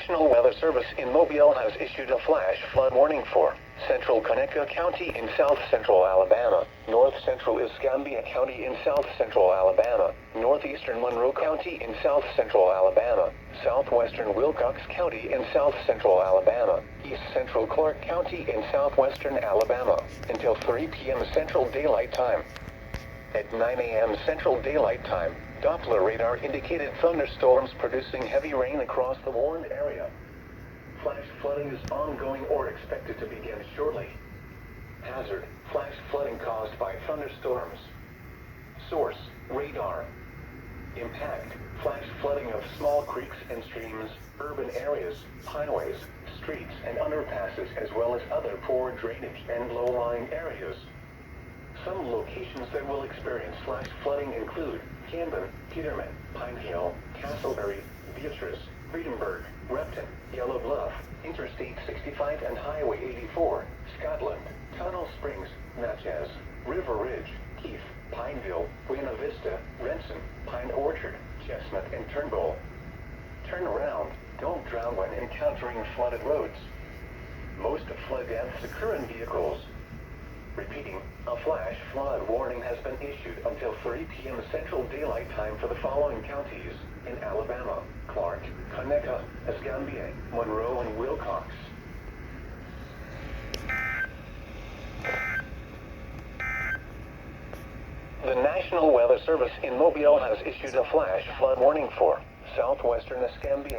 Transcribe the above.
National Weather Service in Mobile has issued a flash flood warning for Central Conecuh County in south central Alabama, north central Escambia County in south central Alabama, northeastern Monroe County in south central Alabama, southwestern Wilcox County in south central Alabama, east central Clark County in southwestern Alabama, until 3 p.m. Central Daylight Time. At 9 a.m. Central Daylight Time, Doppler radar indicated thunderstorms producing heavy rain across the warned area. Flash flooding is ongoing or expected to begin shortly. Hazard: flash flooding caused by thunderstorms. Source: radar. Impact: flash flooding of small creeks and streams, urban areas, highways, streets and underpasses, as well as other poor drainage and low-lying areas. Some locations that will experience flash flooding include Camden, Peterman, Pine Hill, Castleberry, Beatrice, Friedenberg, Repton, Yellow Bluff, Interstate 65 and Highway 84, Scotland, Tunnel Springs, Natchez, River Ridge, Keith, Pineville, Buena Vista, Renson, Pine Orchard, Chestnut and Turnbull. Turn around. Don't drown when encountering flooded roads. Most flood deaths occur in vehicles. Repeating, a flash flood warning has been issued until 3 p.m. Central Daylight Time for the following counties in Alabama: Clark, Conecuh, Escambia, Monroe, and Wilcox. The National Weather Service in Mobile has issued a flash flood warning for southwestern Escambia